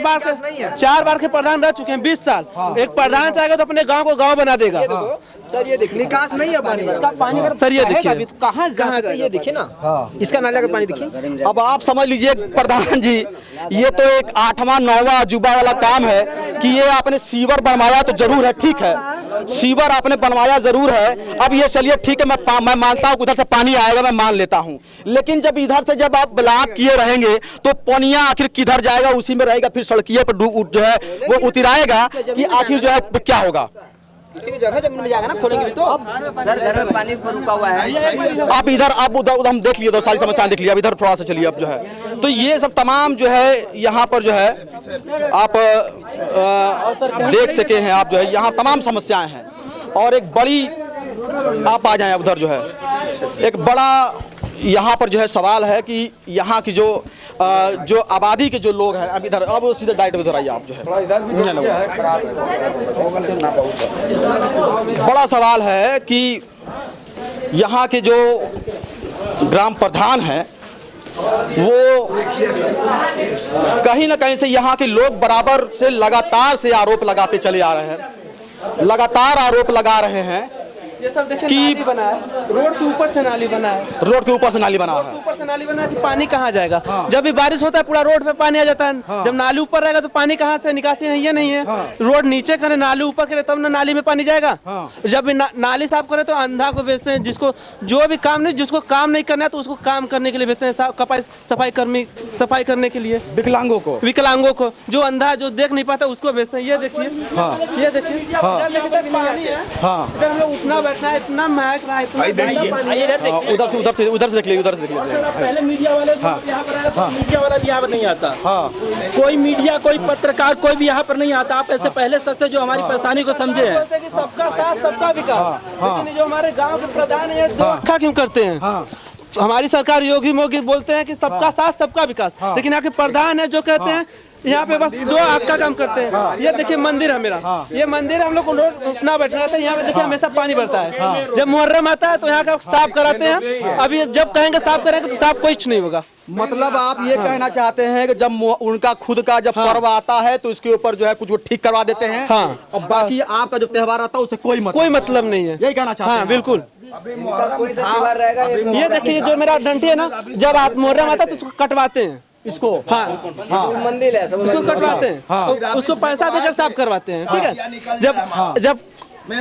बार के प्रधान रह चुके हैं, 20 साल। एक प्रधान चाहेगा तो अपने गाँव को गाँव बना देगा। सर ये देखिए, निकास नहीं है पानी, इसका पानी अगर सर ये देखिए कहाँ जाएगा, ये देखिए ना, इसका नाले का पानी देखिए। अब आप समझ लीजिए प्रधान जी, ये तो एक 8वां 9वां अजूबा वाला काम है कि ये आपने सीवर बनवाया तो जरूर है, ठीक है, सीवर आपने बनवाया जरूर है। अब ये चलिए ठीक है, मैं मानता हूँ उधर से पानी आएगा, मैं मान लेता हूँ, लेकिन जब इधर से जब आप ब्लॉक किए रहेंगे तो पनिया आखिर किधर जाएगा, उसी में रहेगा, फिर सड़किए पर जो है वो उतराएगा कि आखिर जो है क्या होगा। इसी की जगह जमीन में जाएगा ना, खोलेंगे भी तो। सर घर में पानी पर रुका हुआ है, आप इधर आप उधर हम देख लिए, तो सारी समस्याएं देख लिया। अब इधर थोड़ा सा चलिए, अब जो है तो ये सब तमाम जो है यहाँ पर जो है आप देख सके हैं, आप जो है यहाँ तमाम समस्याएं हैं। और एक बड़ी, आप आ जाएं उधर, जो है एक बड़ा यहाँ पर जो है सवाल है कि यहाँ की जो आबादी के जो लोग हैं, अब इधर, अब सीधे डायरेक्ट इधर आइए आप, जो है बड़ा सवाल है कि यहाँ के जो ग्राम प्रधान हैं वो कहीं ना कहीं से यहाँ के लोग बराबर से लगातार से आरोप लगाते चले आ रहे हैं, लगातार आरोप लगा रहे हैं ये सब देखिए कि नाली बना है, रोड के ऊपर से नाली बना है, रोड के ऊपर से नाली बना है, ऊपर से नाली बना है कि पानी कहाँ जाएगा। जब भी बारिश होता है पूरा रोड पे पानी आ जाता है। जब नाली ऊपर रहेगा तो पानी कहाँ से, निकासी नहीं है, नहीं है। रोड नीचे करे, नाली ऊपर करे, तब ना नाली में पानी जाएगा। जब भी नाली साफ करे तो अंधा को भेजते हैं, जिसको जो भी काम नहीं, जिसको काम नहीं करना है तो उसको काम करने के लिए भेजते हैं, सफाई कर्मी, सफाई करने के लिए। विकलांगों को जो अंधा, जो देख नहीं पाता, उसको भेजते हैं। ये देखिए, ये देखिए पानी है, हम लोग उठना बैठना है, इतना महक रहा है, उधर से देख लीजिए, उधर से देख लीजिए। पहले मीडिया वाले यहाँ पर, मीडिया वाला भी यहाँ पर नहीं आता। कोई मीडिया, कोई पत्रकार, कोई भी यहाँ पर नहीं आता। आप ऐसे पहले सच से जो हमारी परेशानी को समझे हैं। सबका साथ सबका विकास, लेकिन जो हमारे गांव के प्रधान है दो अक्खा क्यों करते हैं। हमारी सरकार योगी मोगी बोलते हैं कि सबका साथ सबका विकास, लेकिन यहाँ के प्रधान है जो कहते हैं यहाँ पे बस 2 आग का काम करते हैं। ये देखिए मंदिर है मेरा, ये मंदिर हम लोग को रोज उठना बैठना रहता है। यहाँ पे देखिए हमेशा पानी भरता है। जब मुहर्रम आता है तो यहाँ का साफ कराते हैं। अभी जब कहेंगे साफ करेंगे तो साफ कुछ नहीं होगा। मतलब आप ये कहना चाहते हैं कि जब उनका खुद का जब पर्व आता है तो इसके ऊपर जो है कुछ वो ठीक करवा देते हैं, और बाकी आपका जो त्योहार आता है उससे कोई मतलब नहीं है, यही कहना चाहते हैं। बिल्कुल। ये देखिए जो मेरा डंडी है ना, जब आप मुहर्रम आता है तो कटवाते हैं इसको। मंदिर है, उसको कटवाते हैं, उसको पैसा देकर साफ करवाते हैं, ठीक है। जब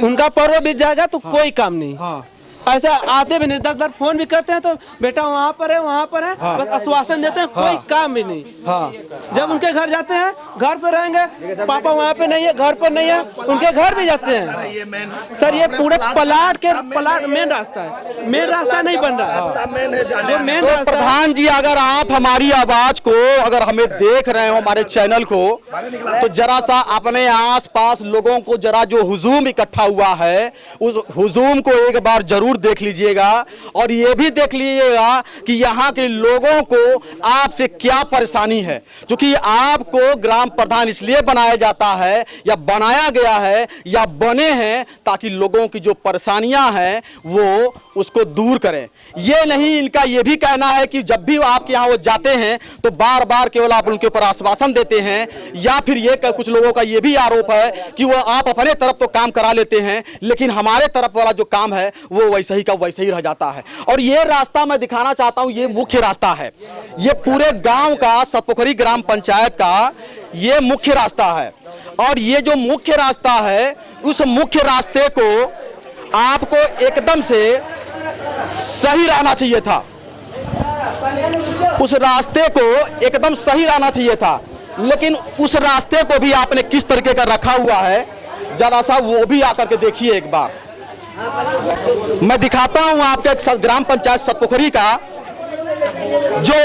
उनका पर्व बीत जाएगा तो कोई काम नहीं। ऐसे आते भी नहीं, 10 बार फोन भी करते हैं तो बेटा वहाँ पर है, बस आश्वासन देते हैं, कोई काम भी नहीं। जब उनके घर जाते हैं, घर पे रहेंगे, पापा वहाँ पे नहीं है, घर पर नहीं है, उनके घर भी जाते हैं। सर ये पूरे प्लाट मेन रास्ता है, मेन रास्ता नहीं बन रहा है, जो मेन रास्ता। प्रधान जी, अगर आप हमारी आवाज को, अगर हमें देख रहे हो हमारे चैनल को, तो जरा सा अपने आसपास लोगों को जरा जो हुजूम इकट्ठा हुआ है उस हुजूम को एक बार जरूर देख लीजिएगा, और ये भी देख लीजिएगा कि यहाँ के लोगों को आपसे क्या परेशानी है। क्योंकि आपको ग्राम प्रधान इसलिए बनाया जाता है या बनाया गया है या बने हैं ताकि लोगों की जो परेशानियां हैं वो उसको दूर करें। ये नहीं, इनका ये भी कहना है कि जब भी आपके यहाँ वो जाते हैं तो बार बार केवल आप उनके ऊपर आश्वासन देते हैं, या फिर ये कुछ लोगों का ये भी आरोप है कि वो आप अपने तरफ तो काम करा लेते हैं लेकिन हमारे तरफ वाला जो काम है वो वैसे ही का वैसे ही रह जाता है। और ये रास्ता मैं दिखाना चाहता हूँ, ये मुख्य रास्ता है, ये पूरे गांव का, सतपोखरी ग्राम पंचायत का ये मुख्य रास्ता है। और ये जो मुख्य रास्ता है, उस मुख्य रास्ते को आपको एकदम से सही रहना चाहिए था, उस रास्ते को एकदम सही रहना चाहिए था, लेकिन उस रास्ते को भी आपने किस तरीके का रखा हुआ है जरा सा वो भी आकर के देखिए एक बार। मैं दिखाता हूं आपके ग्राम पंचायत सतपोखरी का जो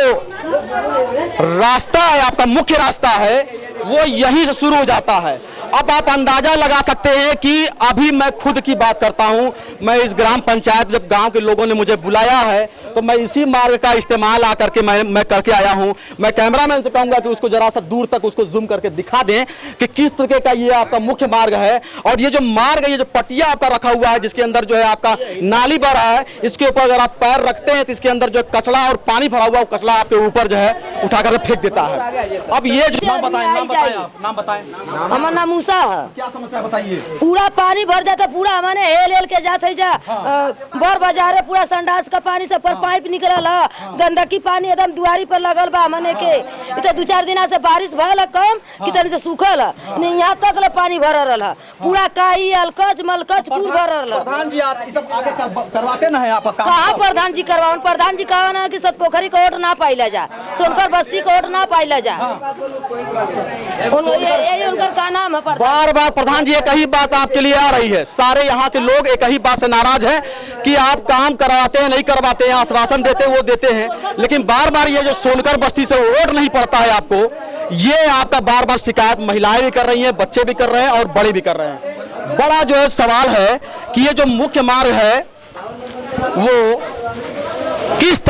रास्ता है, आपका मुख्य रास्ता है, वो यहीं से शुरू हो जाता है। अब आप अंदाजा लगा सकते हैं कि अभी मैं खुद की बात करता हूं, मैं इस ग्राम पंचायत, जब गांव के लोगों ने मुझे बुलाया है तो मैं इसी मार्ग का इस्तेमाल आकर के मैं करके आया हूं। मैं कैमरामैन से कहूंगा कि उसको जरा सा दूर तक उसको जूम करके दिखा दें कि किस तरीके का ये आपका मुख्य मार्ग है। और ये जो मार्ग है, ये जो पटिया आपका रखा हुआ है जिसके अंदर जो है आपका नाली भरा है, इसके ऊपर अगर आप पैर रखते हैं तो इसके अंदर जो कचरा और पानी भरा हुआ कचरा आपके ऊपर जो है उठा कर फेंक देता है। अब ये जो नाम बताएं नाम बताएं। हमारा नाम मूसा है। क्या समस्या बताइए? पूरा पानी भर जाता, पूरा हमने हेल के जाते जा बर बाजारे, पूरा संडास का पानी सब पर पाइप निकलल है, गंदगी पानी एकदम दुआरी पर लगल बा हमने के। इतना 2-4 दिन से बारिश भल कम कितने से सूखल नहीं, यहाँ तक ले पानी भरल है, पूरा काई अलकच मलकच पूर भरल है। प्रधान जी आप सब आगे करवाते ना है आप काम? कहाँ प्रधान जी करवाओ? प्रधान जी कहना कि सतपोखरी को वोट ना पाइला जा, सोनकर बस्ती को वोट ना पाइला जा, यही उनका का नाम है। बार बार प्रधान जी एक ही बात आपके लिए आ रही है, सारे यहाँ के लोग एक ही बात से नाराज हैं कि आप काम करवाते हैं नहीं करवाते हैं, आश्वासन देते हैं वो देते हैं, लेकिन बार बार ये जो सोनकर बस्ती से वोट नहीं पड़ता है आपको, ये आपका बार बार शिकायत महिलाएं भी कर रही हैं, बच्चे भी कर रहे हैं और बड़े भी कर रहे हैं। बड़ा जो है सवाल है कि ये जो मुख्य मार्ग है वो किस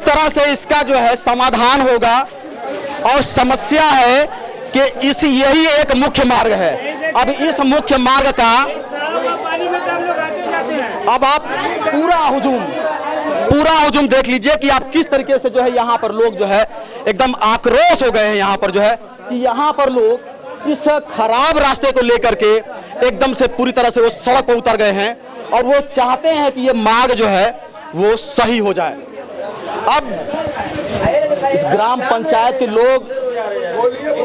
तरह से इसका जो है समाधान होगा। और समस्या है कि यही एक मुख्य मार्ग है। अब इस मुख्य मार्ग का अब आप पूरा हुजूम देख लीजिए कि आप किस तरीके से जो है यहाँ पर लोग जो है एकदम आक्रोश हो गए हैं। यहाँ पर जो है कि यहाँ पर लोग इस खराब रास्ते को लेकर के एकदम से पूरी तरह से वो सड़क पर उतर गए हैं और वो चाहते हैं कि ये मार्ग जो है वो सही हो जाए। अब इस ग्राम पंचायत के लोग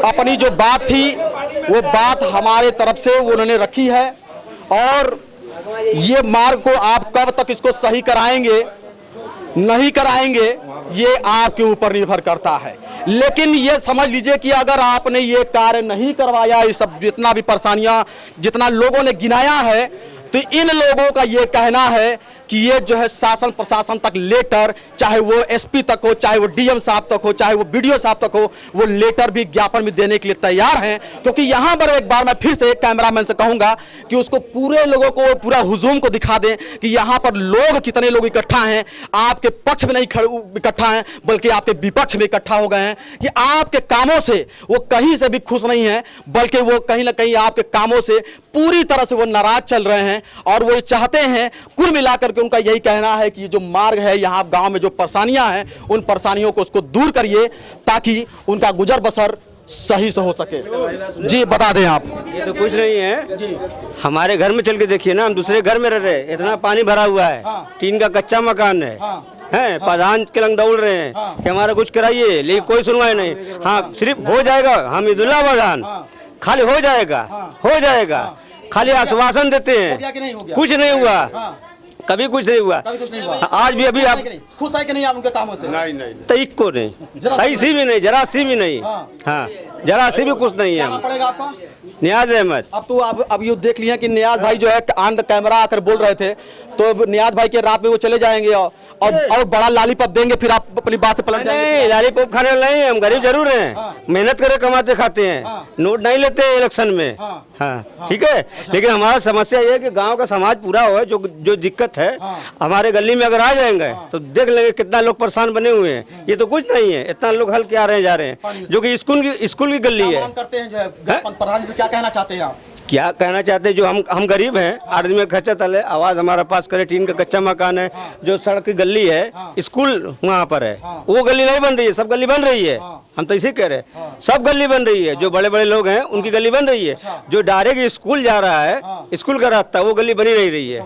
अपनी जो बात थी वो बात हमारे तरफ से उन्होंने रखी है, और ये मार्ग को आप कब तक इसको सही कराएंगे नहीं कराएंगे ये आपके ऊपर निर्भर करता है। लेकिन ये समझ लीजिए कि अगर आपने ये कार्य नहीं करवाया, ये सब जितना भी परेशानियां जितना लोगों ने गिनाया है, तो इन लोगों का ये कहना है कि ये जो है शासन प्रशासन तक लेटर, चाहे वो एसपी तक हो, चाहे वो डीएम साहब तक हो, चाहे वो बीडीओ साहब तक हो, वो लेटर भी ज्ञापन भी देने के लिए तैयार हैं। क्योंकि यहाँ पर एक बार मैं फिर से एक कैमरामैन से कहूंगा कि उसको पूरे लोगों को, पूरा हुजूम को दिखा दें कि यहाँ पर लोग कितने लोग इकट्ठा हैं, आपके पक्ष में नहीं इकट्ठा हैं बल्कि आपके विपक्ष में इकट्ठा हो गए हैं, कि आपके कामों से वो कहीं से भी खुश नहीं है, बल्कि वो कहीं ना कहीं आपके कामों से पूरी तरह से वो नाराज चल रहे हैं। और वो चाहते हैं, कुल मिलाकर के उनका यही कहना है कि ये जो मार्ग है, यहाँ गांव में जो परेशानियां हैं, उन परेशानियों को उसको दूर करिए ताकि उनका गुजर बसर सही से हो सके। जी बता दें आप। ये तो कुछ नहीं है जी, हमारे घर में चल के देखिए ना, हम दूसरे घर में रह रहे हैं, इतना पानी भरा हुआ है, टीन का कच्चा मकान है, हैं प्रधान के लंग दौड़ रहे हैं कि हमारा कुछ कराइए, लेकिन कोई सुनवाई नहीं। हाँ सिर्फ हो जाएगा, हमीदुल्लाह प्रधान खाली हो जाएगा खाली आश्वासन देते हैं, गया कि नहीं हो गया? कुछ नहीं हुआ, कभी कुछ नहीं हुआ। कभी कुछ नहीं हुआ। आज भी अभी आप खुश है कि नहीं आप उनके कामों से? तईक को नहीं, सही सी भी नहीं, जरा सी भी नहीं, हाँ जरा सी भी कुछ नहीं है। पड़ेगा आपका नियाज अहमद। अब तो अब ये देख लिया कि नियाज भाई जो है ऑन द कैमरा आकर बोल रहे थे, तो नियाज भाई के रात में वो चले जाएंगे और बड़ा लालीपॉप देंगे, फिर आप अपनी बात से पलट जाएंगे। नहीं, लालीपॉप खाने वाले नहीं, हम गरीब जरूर हैं, मेहनत करे कमाते खाते हैं, नोट नहीं लेते इलेक्शन में, हाँ ठीक है। लेकिन हमारा समस्या ये है कि गांव का समाज पूरा हो, जो दिक्कत है हमारे गली में अगर आ जाएंगे तो देख लेंगे कितना लोग परेशान बने हुए हैं। ये तो कुछ नहीं है, इतना लोग हल के आ रहे हैं जा रहे हैं, जो कि स्कूल की गली है। करते हैं जो है प्रधान से क्या कहना चाहते हैं आप? क्या कहना चाहते हैं, जो हम गरीब हैं, आदमी में खर्चा तले आवाज हमारा पास करे, टीन का कच्चा मकान है, जो सड़क की गली है, स्कूल वहाँ पर है, वो गली नहीं बन रही है, सब गली बन रही है। हम तो इसे कह रहे हैं, सब गली बन रही है, जो बड़े बड़े लोग हैं उनकी गली बन रही है, जो डायरेक्ट स्कूल जा रहा है, स्कूल का रास्ता, वो गली बनी नहीं रही है,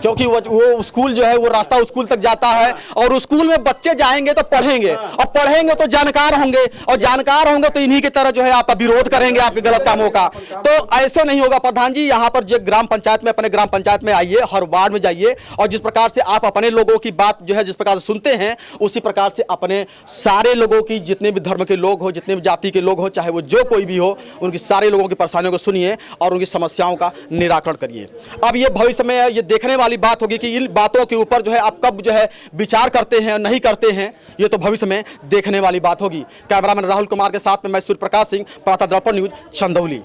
क्योंकि वो स्कूल जो है वो रास्ता स्कूल तक जाता है, और स्कूल में बच्चे जाएंगे तो पढ़ेंगे, और पढ़ेंगे तो जानकार होंगे, और जानकार होंगे तो इन्हीं की तरह जो है आप विरोध करेंगे आपके गलत कामों का। तो ऐसे नहीं होगा प्रधान जी। यहाँ पर जो ग्राम पंचायत में, अपने ग्राम पंचायत में आइए, हर वार्ड में जाइए, और जिस प्रकार से आप अपने लोगों की बात जो है जिस प्रकार से सुनते हैं, उसी प्रकार से अपने सारे लोगों की, जितने भी धर्म के लोग हो, जितने भी जाति के लोग हो, चाहे वो जो कोई भी हो, उनकी सारे लोगों की परेशानियों को सुनिए और उनकी समस्याओं का निराकरण करिए। अब ये भविष्य में ये देखने वाली बात होगी कि इन बातों के ऊपर जो है आप कब जो है विचार करते हैं नहीं करते हैं, ये तो भविष्य में देखने वाली बात होगी। कैमरामैन राहुल कुमार के साथ में मैं सूर्य प्रकाश सिंह, प्रातः दर्पण न्यूज, चंदौली।